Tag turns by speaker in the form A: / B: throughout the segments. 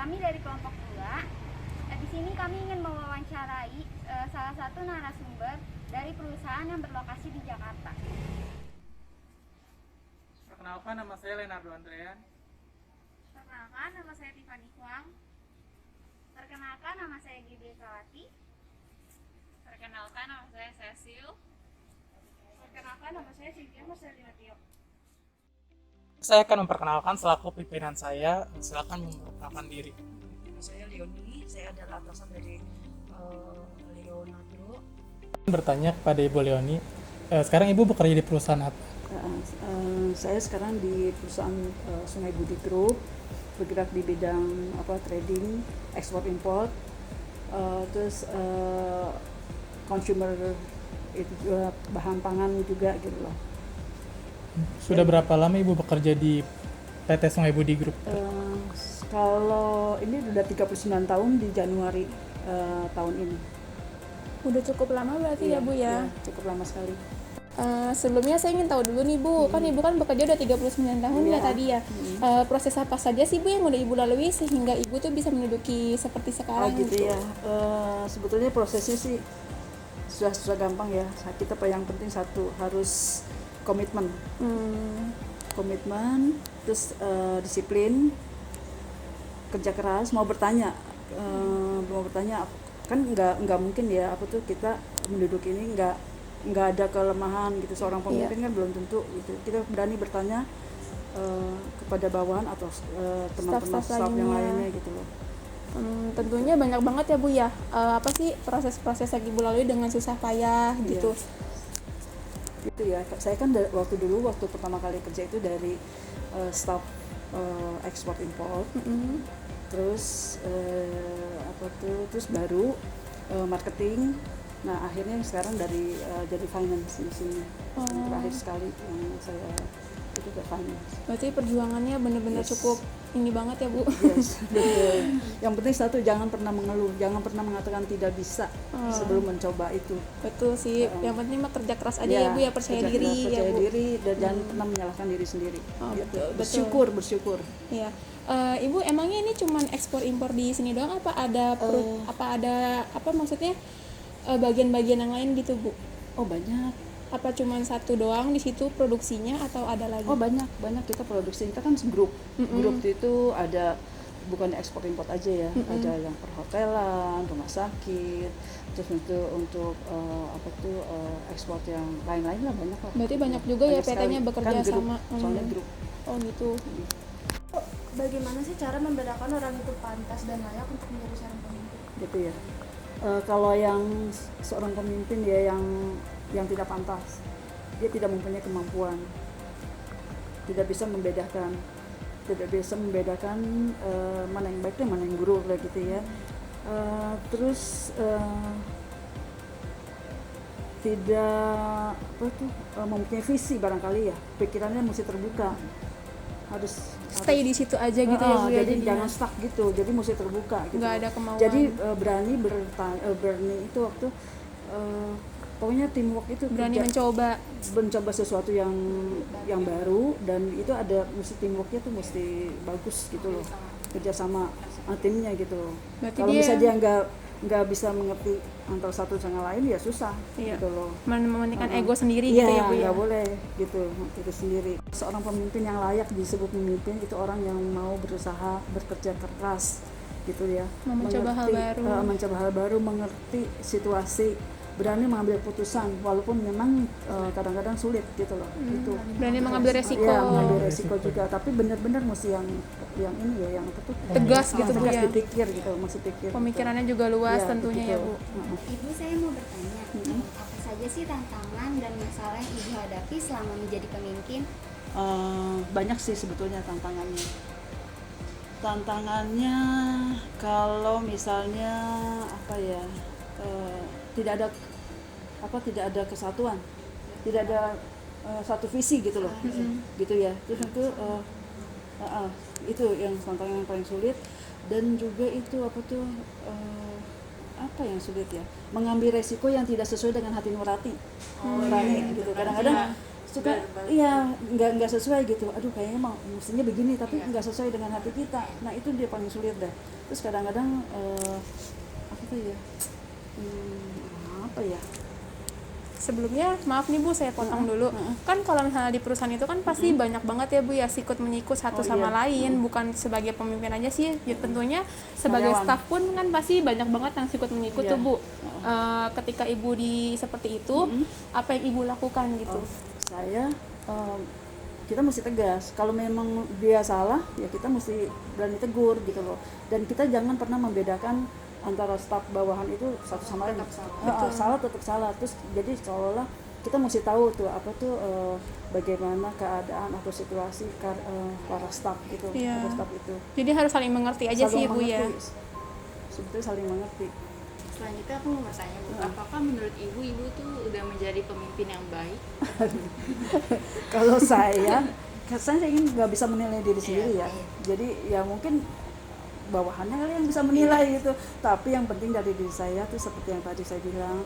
A: Kami dari kelompok 2. Di sini kami ingin mewawancarai salah satu narasumber dari perusahaan yang berlokasi di Jakarta.
B: Perkenalkan, nama saya Leonardo Andrean.
A: Perkenalkan, nama saya Tiffany Huang. Perkenalkan, nama saya Gibi Kawati.
C: Perkenalkan, nama saya Cecil.
A: Perkenalkan, nama saya Cynthia Marcelina Tio.
B: Saya akan memperkenalkan selaku pimpinan saya. Silakan memperkenalkan diri.
D: Saya Leoni, saya adalah atasan dari Leonardo.
B: Bertanya kepada Ibu Leoni, sekarang Ibu bekerja di perusahaan apa?
D: Saya sekarang di perusahaan Sungai Budi Group, bergerak di bidang trading, ekspor import, terus consumer itu juga bahan pangan juga gitu loh.
B: Sudah berapa lama Ibu bekerja di PT Sungai Budi Group?
D: Kalau ini udah 39 tahun di Januari tahun ini.
E: Udah cukup lama berarti ya Bu ya?
D: Cukup lama sekali.
E: Sebelumnya saya ingin tahu dulu nih Bu, kan Ibu kan bekerja udah 39 tahun ya tadi ya. Proses apa saja sih Bu yang udah Ibu lalui sehingga Ibu tuh bisa menduduki seperti sekarang
D: gitu ya. Sebetulnya prosesnya sih sudah gampang ya. Kita yang penting satu harus komitmen, terus disiplin, kerja keras, mau bertanya kan nggak mungkin ya kita menduduki ini nggak ada kelemahan gitu. Seorang pemimpin kan belum tentu gitu. Kita berani bertanya kepada bawahan atau teman-teman staff yang lainnya gitu loh.
E: Tentunya banyak banget ya Bu ya. Apa sih proses-proses yang Ibu lalui dengan susah payah gitu?
D: Gitu ya. Saya kan waktu pertama kali kerja itu dari staff ekspor import, terus terus baru marketing. Nah akhirnya sekarang dari jadi finance di sini. Terakhir sekali yang saya itu ke finance.
E: Berarti perjuangannya benar-benar cukup ini banget ya Bu.
D: Yes, betul. Yang penting satu, jangan pernah mengeluh, jangan pernah mengatakan tidak bisa sebelum mencoba itu.
E: Betul sih. Yang penting mah kerja keras aja ya Bu ya, percaya diri ya Bu.
D: Percaya diri dan jangan pernah menyalahkan diri sendiri. Gitu.
E: Betul.
D: Bersyukur.
E: Iya. Ibu emangnya ini cuman ekspor impor di sini doang apa ada maksudnya bagian-bagian yang lain gitu Bu?
D: Oh banyak.
E: Apa cuman satu doang di situ produksinya atau ada lagi?
D: Oh banyak kita produksi. Kita kan grup. Grup itu ada bukan ekspor import aja ya, ada yang perhotelan, rumah sakit, terus untuk ekspor yang lain-lain lah banyak lah.
E: Berarti banyak juga ya PT-nya bekerja
D: kan grup,
E: sama.
D: Soalnya grup.
E: Oh gitu.
A: Bagaimana sih cara membedakan orang itu pantas dan layak untuk menjadi seorang pemimpin?
D: Gitu ya. Kalau yang seorang pemimpin ya yang tidak pantas, dia tidak mempunyai kemampuan, tidak bisa membedakan mana yang baik dan mana yang buruk lah gitu ya. Terus tidak mempunyai visi barangkali ya, pikirannya mesti terbuka, harus
E: Stay di situ aja gitu ya Bu ya.
D: Jadi jangan stuck gitu, jadi mesti terbuka gitu.
E: Nggak ada kemauan.
D: Jadi berani itu waktu pokoknya teamwork itu
E: berani mencoba
D: sesuatu yang baru, dan itu ada mesti teamworknya tuh mesti bagus gitu loh, kerjasama timnya gitu loh. Kalau misalnya dia nggak bisa mengerti antara satu sama lain ya susah gitu loh.
E: Mementingkan ego sendiri gitu ya Bu ya.
D: Nggak boleh gitu itu sendiri. Seorang pemimpin yang layak disebut pemimpin itu orang yang mau berusaha, bekerja keras gitu ya,
E: mencoba
D: hal baru, mengerti situasi, berani mengambil keputusan walaupun memang kadang-kadang sulit gitu loh. Gitu.
E: Berani mengambil resiko.
D: Iya, mengambil resiko juga, tapi benar-benar mesti yang ini ya, yang
E: tegas gitu Bu
D: tegas
E: ya.
D: dipikir gitu, mesti pikir.
E: Pemikirannya juga luas tentunya ya Bu.
A: Ibu, saya mau bertanya, apa saja sih tantangan dan masalah yang Ibu hadapi selama menjadi pemimpin?
D: Banyak sih sebetulnya tantangannya kalau misalnya tidak ada kesatuan, tidak ada satu visi gitu loh, gitu ya. Terus itu yang tantangan yang paling sulit, dan juga itu yang sulit ya, mengambil resiko yang tidak sesuai dengan hati nurani gitu. Kadang-kadang suka iya nggak sesuai gitu, aduh kayaknya mau mestinya begini tapi nggak sesuai dengan hati kita. Nah itu dia paling sulit deh. Terus kadang-kadang apa tuh ya, apa ya,
E: Sebelumnya, maaf nih Bu, saya potong dulu. Kan kalau misalnya di perusahaan itu kan pasti banyak banget ya Bu ya sikut menyikut satu sama lain, bukan sebagai pemimpin aja sih. Ya, tentunya sebagai
D: Karyawan.
E: staf pun kan pasti banyak banget yang sikut menyikut tuh Bu. Ketika Ibu seperti itu, apa yang Ibu lakukan gitu?
D: saya kita mesti tegas. Kalau memang dia salah ya kita mesti berani tegur gitu loh. Dan kita jangan pernah membedakan antara staf bawahan itu satu sama lain. Salah tetap salah. Terus jadi seolah-olah kita mesti tahu tuh apa tuh bagaimana keadaan atau situasi para staf gitu,
E: Iya.
D: para staf itu.
E: Jadi harus saling mengerti aja sih
D: Saling
E: Ibu ya.
D: mengerti. Sebetulnya saling mengerti.
C: Selanjutnya aku mau bertanya Bu, apakah menurut Ibu tuh udah menjadi pemimpin yang baik?
D: Kalau saya ingin nggak bisa menilai diri sendiri ya. Jadi ya mungkin bawahannya kali yang bisa menilai gitu. Tapi yang penting dari diri saya tuh seperti yang tadi saya bilang,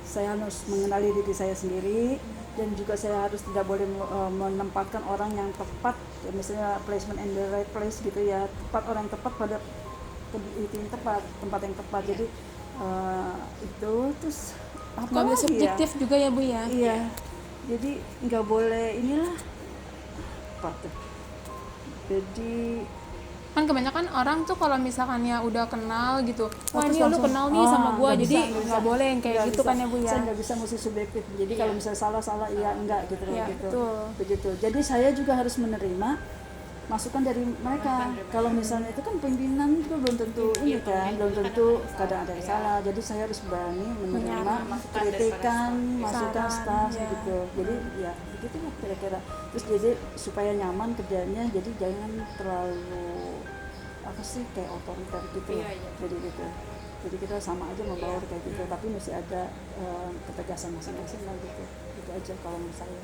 D: saya harus mengenali diri saya sendiri dan juga saya harus tidak boleh menempatkan orang yang tepat, ya, misalnya placement in the right place gitu ya, tepat orang yang tepat pada itu yang tepat, tempat yang tepat. Jadi itu terus apa
E: Nggak boleh
D: lagi
E: subjektif
D: ya?
E: juga ya Bu ya.
D: Iya, jadi nggak boleh inilah apa tuh. Jadi
E: Kan kebanyakan orang tuh kalau misalkan ya udah kenal gitu, wah
D: terus
E: ini lu
D: langsung,
E: kenal nih sama gua,
D: nggak
E: jadi
D: bisa,
E: nggak boleh yang kayak
D: nggak
E: gitu
D: bisa.
E: kan ya Bu ya.
D: Saya nggak bisa mesti subjektif. Jadi kalau misalnya salah iya enggak gitu
E: Iya,
D: gitu.
E: betul.
D: Begitu. Jadi saya juga harus menerima masukan dari mereka. Kalau misalnya itu kan pimpinan itu belum tentu ini kan, belum tentu kadang ada yang salah. Jadi saya harus berani menerima kritikan, masukan
E: Saran,
D: staf
E: ya.
D: gitu. Jadi ya begitu lah kira-kira. Terus jadi supaya nyaman kerjanya, jadi jangan terlalu apa sih kayak otoriter gitu lah. Jadi gitu. Jadi kita sama aja membaur kayak gitu, tapi mesti ada ketegasan masing-masing lah gitu. Itu aja kalau menurut saya.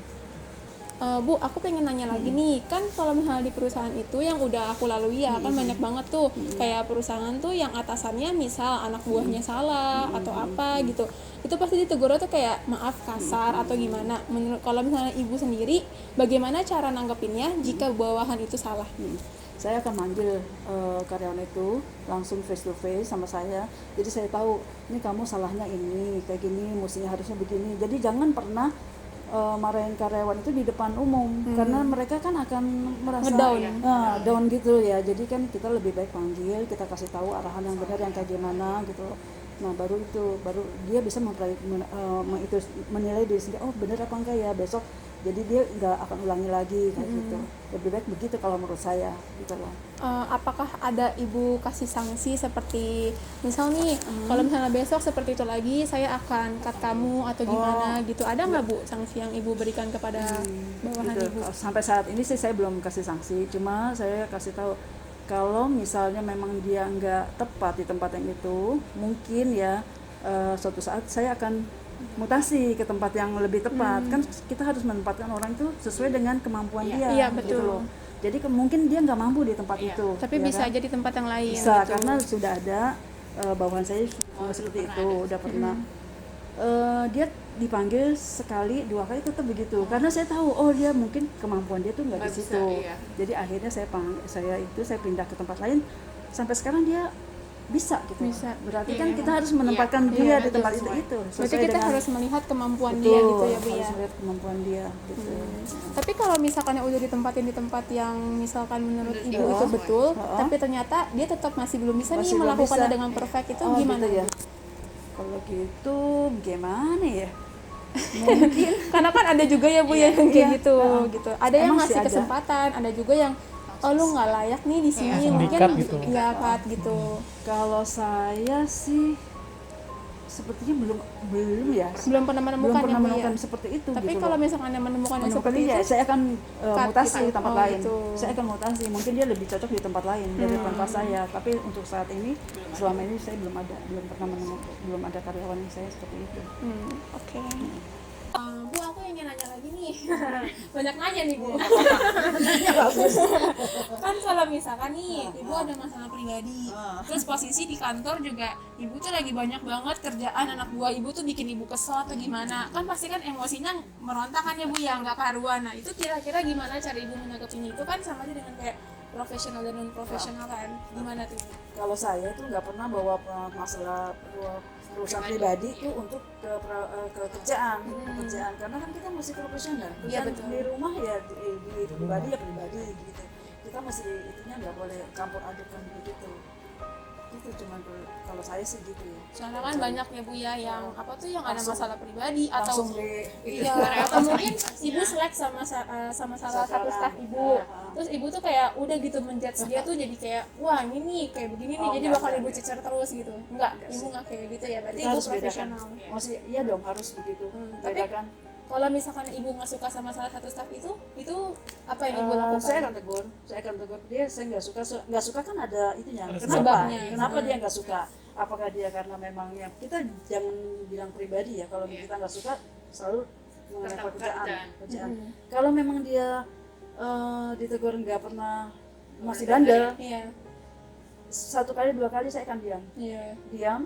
E: Bu, aku pengen nanya lagi nih, kan kalau misalnya di perusahaan itu yang udah aku lalui ya, kan banyak banget tuh kayak perusahaan tuh yang atasannya misal anak buahnya salah atau apa gitu, itu pasti ditegur tuh kayak maaf kasar atau gimana. Menurut kalau misalnya Ibu sendiri, bagaimana cara nanggepinnya jika bawahan itu salah?
D: Saya akan manggil karyawan itu langsung face to face sama saya. Jadi saya tahu ini kamu salahnya ini kayak gini, mestinya harusnya begini. Jadi jangan pernah marahin karyawan itu di depan umum karena mereka kan akan merasa
E: Ngedown.
D: Down gitu ya. Jadi kan kita lebih baik panggil, kita kasih tahu arahan yang benar yang kayak gimana gitu. Nah baru dia bisa menilai diri sendiri, oh benar apa enggak ya besok. Jadi dia nggak akan ulangi lagi kayak gitu. Lebih baik begitu kalau menurut saya gitu loh.
E: Apakah ada Ibu kasih sanksi seperti misal nih kalau misalnya besok seperti itu lagi saya akan cut kamu atau gimana gitu, ada nggak Bu sanksi yang Ibu berikan kepada bawahan
D: Gitu.
E: Ibu?
D: Sampai saat ini sih saya belum kasih sanksi, cuma saya kasih tahu kalau misalnya memang dia nggak tepat di tempat yang itu, mungkin ya suatu saat saya akan mutasi ke tempat yang lebih tepat. Kan kita harus menempatkan orang itu sesuai dengan kemampuan dia.
E: Iya,
D: gitu
E: betul.
D: loh. Jadi mungkin dia nggak mampu di tempat itu.
E: Tapi
D: ya
E: bisa
D: kan?
E: aja di tempat yang lain
D: Bisa
E: gitu.
D: karena sudah ada bawahan saya seperti itu, udah pernah. Dia dipanggil sekali, 2 kali tetap begitu. Karena saya tahu oh dia mungkin kemampuan dia tuh nggak di situ. Jadi akhirnya saya pindah ke tempat lain. Sampai sekarang dia bisa gitu.
E: Bisa.
D: Berarti kan kita harus menempatkan dia di tempat itu.
E: Berarti
D: sesuai
E: kita
D: dengan-
E: harus melihat kemampuan
D: Betul,
E: dia gitu ya Bu
D: harus
E: ya.
D: melihat kemampuan dia gitu.
E: Tapi kalau misalkan udah ditempatin di tempat yang misalkan menurut Ibu itu betul, tapi ternyata dia tetap masih belum bisa nih
D: Masih belum
E: melakukannya
D: bisa.
E: dengan perfect, itu
D: Oh,
E: gimana
D: gitu ya.
E: Bu?
D: Kalau gitu gimana ya?
E: Karena kan ada juga ya Bu yang kayak
D: iya.
E: gitu gitu. Ada yang
D: Emang
E: ngasih
D: sih ada.
E: kesempatan, ada juga yang oh lu nggak layak nih di sini,
B: Langsung
E: mungkin
B: di-cut gitu.
E: ya cut gitu.
D: Kalau saya sih sepertinya belum ya.
E: Belum pernah
D: Belum
E: menemukan
D: pernah
E: ya Bu ya.
D: menemukan seperti itu.
E: Tapi
D: gitu
E: kalau
D: loh.
E: misalkan yang menemukan yang
D: menemukan
E: seperti
D: dia,
E: itu,
D: saya akan
E: cut
D: mutasi
E: gitu.
D: di tempat
E: Oh,
D: lain.
E: gitu.
D: Saya akan mutasi. Mungkin dia lebih cocok di tempat lain dari tempat saya. Tapi untuk saat ini, selama ini saya belum pernah menemukan, belum ada karyawan saya seperti itu.
E: oke. Bu, aku ingin nanya lagi nih. Banyak nanya nih Bu. Kan kalau misalkan nih ibu ada masalah pribadi, terus posisi di kantor juga ibu tuh lagi banyak banget kerjaan, anak buah ibu tuh bikin ibu kesel atau gimana, kan pasti kan emosinya merontak kan ya Bu ya, nggak karuan. Nah itu kira-kira gimana cara ibu menanggapinya? Itu kan sama aja dengan kayak profesional dan non profesional kan, gimana tuh?
D: Kalau saya tuh nggak pernah bawa masalah urusan pribadi itu untuk ke kerjaan, karena kan kita masih profesional.
E: Iya,
D: Dan
E: betul.
D: di rumah ya di pribadi ya pribadi gitu. Kita masih itunya nggak boleh campur adukan begitu. Itu cuma kalau saya sih gitu ya.
E: Soalnya kan banyak ya Bu ya yang apa tuh yang ada masalah pribadi
D: Langsung
E: atau
D: di
E: iya, atau mungkin ibu selek sama salah satu staf ibu, terus ibu tuh kayak udah gitu menjudge dia tuh jadi kayak wah ini nih kayak begini nih, jadi bakal ibu cecer terus gitu. Enggak, ibu nggak kayak gitu ya, berarti
D: kita
E: ibu
D: harus bedakan.
E: profesional.
D: Masih iya dong harus begitu.
E: Tapi
D: Bedakan.
E: kalau misalkan ibu nggak suka sama salah satu staf itu apa yang ibu lakukan?
D: Saya akan tegur dia. Saya nggak suka kan ada itunya.
B: Ada
D: Kenapa?
E: sebabnya.
D: Kenapa dia nggak suka? Apakah dia karena memang ya kita jangan bilang pribadi ya. Kalau kita nggak suka selalu mengenai
C: Tentang
D: pekerjaan. Kalau memang dia ditegur nggak pernah masih bandel,
E: Iya,
D: 1 kali 2 kali saya akan diam.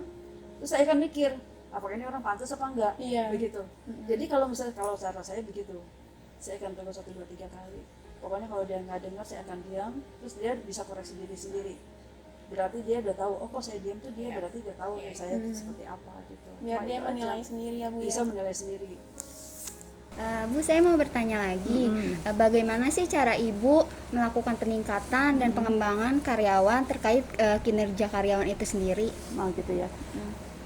D: Terus saya akan mikir apakah ini orang pantas apa enggak,
E: Iya.
D: begitu. Jadi kalau misalnya kalau cara saya begitu, saya akan tegur 1, 2, 3 kali. Pokoknya kalau dia nggak dengar saya akan diam, terus dia bisa koreksi diri sendiri. Berarti dia udah tahu, oh kok saya diam tuh dia berarti dia tahu saya seperti apa gitu.
E: biar
D: Cuma
E: dia
D: itu
E: menilai
D: aja.
E: sendiri ya Bu ya.
D: Bisa menilai sendiri.
A: Bu, saya mau bertanya lagi, bagaimana sih cara Ibu melakukan peningkatan dan pengembangan karyawan terkait kinerja karyawan itu sendiri?
D: Nah gitu ya.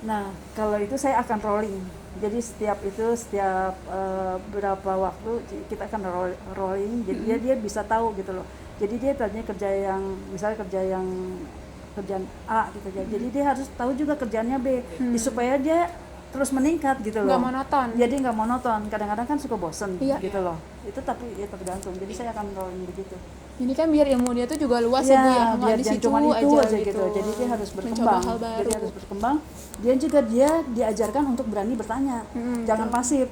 D: Nah kalau itu saya akan rolling. Jadi setiap berapa waktu kita akan rolling. Jadi dia bisa tahu gitu loh. Jadi dia tadinya kerjaan A gitu ya. Jadi dia harus tahu juga kerjaannya B, supaya dia terus meningkat gitu loh.
E: Nggak monoton.
D: Jadi nggak monoton. Kadang-kadang kan suka bosen
E: Iya.
D: gitu loh. Itu tapi ya tergantung. Jadi saya akan rolling begitu.
E: Ini kan biar ilmu dia tuh juga luas ya Bu ya, nggak
D: biar
E: di
D: jangan
E: situ
D: cuma itu aja
E: gitu.
D: gitu. Jadi dia harus
E: Mencoba
D: berkembang.
E: hal baru.
D: Jadi harus berkembang. Dia juga diajarkan untuk berani bertanya. Jangan pasif.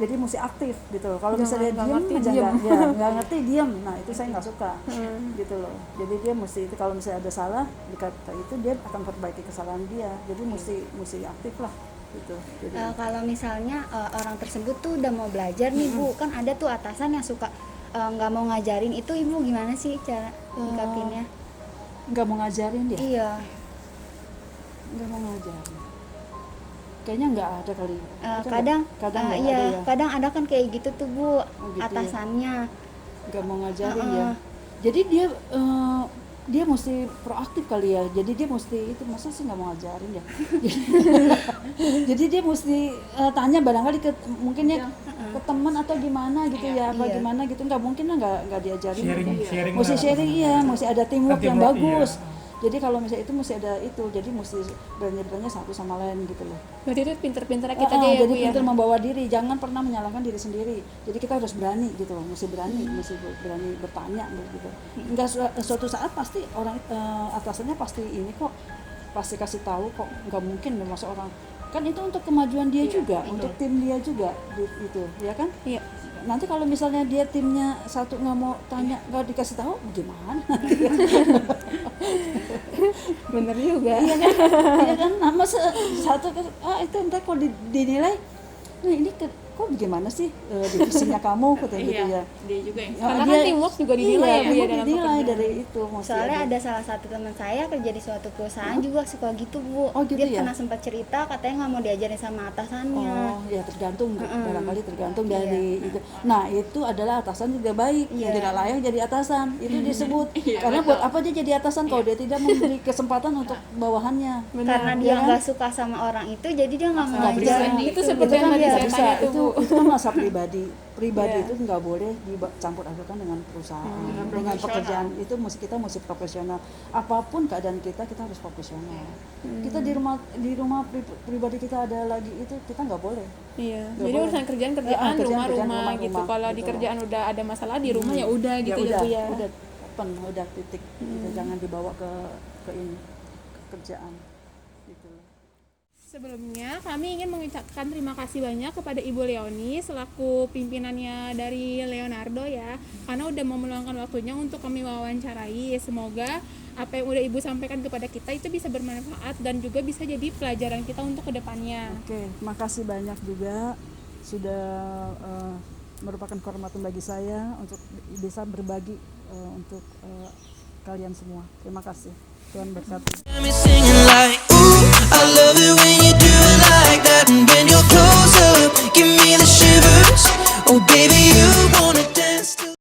D: Jadi mesti aktif gitu. Kalau misalnya
E: nggak
D: diam
E: ngerti,
D: aja
E: diem.
D: nggak ngerti diam. Nah, itu saya nggak suka. Gitu loh. Jadi dia mesti itu kalau misalnya ada salah dikata itu dia akan perbaiki kesalahan dia. Jadi mesti aktif lah gitu. Jadi
A: Kalau misalnya orang tersebut tuh udah mau belajar nih Bu, kan ada tuh atasan yang suka nggak mau ngajarin, itu Ibu gimana sih cara nyikapinnya?
D: nggak mau ngajarin dia.
A: Iya,
D: Nggak mau ngajarin. Kayaknya nggak ada kali. Ada nggak?
A: kadang
D: nggak
A: iya,
D: ada ya.
A: kadang ada kan kayak gitu tuh Bu,
D: gitu ya.
A: atasannya.
D: Nggak mau ngajarin ya. Jadi dia mesti proaktif kali ya. Jadi dia mesti itu masa sih nggak mau ngajarin ya. Jadi dia mesti tanya barangkali mungkin ya ke teman atau gimana gitu ya, apa
A: Iya.
D: gimana gitu. Nggak mungkin lah nggak diajarin.
B: Sharing
D: Mesti
B: lah.
D: sharing iya, mesti ada teamwork yang
B: Teamwork,
D: bagus.
B: iya.
D: Jadi kalau misalnya itu mesti ada itu, jadi mesti berani satu sama lain gitu loh.
E: Berarti itu pinter-pinternya kita aja ya
D: Jadi
E: Bu ya.
D: pintar membawa diri, jangan pernah menyalahkan diri sendiri. Jadi kita harus berani gitu loh, mesti berani bertanya gitu. Enggak suatu saat pasti orang atasannya pasti ini kok, pasti kasih tahu kok, nggak mungkin masa orang kan itu untuk kemajuan dia juga, untuk tim dia juga itu, ya kan?
E: Iya.
D: Nanti kalau misalnya dia timnya satu nggak mau tanya, nggak dikasih tahu, gimana?
E: Bener juga.
D: Iya kan, nama satu itu entah kok dinilai, nah ini kok bagaimana sih divisinya kamu katanya gitu ya.
C: Dia juga yang
E: Karena kan teamwork juga dinilai ya Bu ya dalam
D: dinilai
E: pekerjaan.
D: dari itu. Mesti
A: Soalnya ada salah satu teman saya kerja di suatu perusahaan juga suka gitu Bu.
D: Oh, gitu
A: Dia
D: ya?
A: pernah sempat cerita katanya nggak mau diajarin sama atasannya.
D: Oh ya tergantung, barangkali tergantung dari itu. Nah itu adalah atasan juga baik, yang tidak layak jadi atasan itu disebut. Karena buat apa dia jadi atasan kalau dia tidak memberi kesempatan untuk bawahannya.
A: Karena dia nggak suka sama orang itu, jadi dia nggak mau ngajarin.
E: Itu seperti yang tadi
D: nggak
E: saya
D: bisa,
E: tanya tuh Bu.
D: itu kan masalah pribadi itu nggak boleh dicampur adukan dengan perusahaan, dengan pekerjaan itu kita mesti profesional. Apapun keadaan kita harus profesional. Kita di rumah pribadi kita ada lagi itu kita nggak boleh.
E: Iya.
D: Nggak
E: Jadi
D: boleh.
E: urusan kerjaan
D: kerjaan,
E: rumah-rumah gitu.
D: rumah,
E: Kalau di
D: gitu.
E: kerjaan udah ada masalah di rumah ya udah gitu ya
D: udah,
E: Bu ya.
D: udah open, udah titik. Gitu. Jangan dibawa ke ini ke kerjaan gitu.
E: Sebelumnya, kami ingin mengucapkan terima kasih banyak kepada Ibu Leoni selaku pimpinannya dari Leonardo ya, karena udah mau meluangkan waktunya untuk kami wawancarai. Semoga apa yang udah Ibu sampaikan kepada kita itu bisa bermanfaat dan juga bisa jadi pelajaran kita untuk kedepannya.
D: Oke, makasih banyak juga sudah merupakan kehormatan bagi saya untuk bisa berbagi untuk kalian semua. Terima kasih. Tuhan berkati.
F: Got me singing like, ooh, I love it when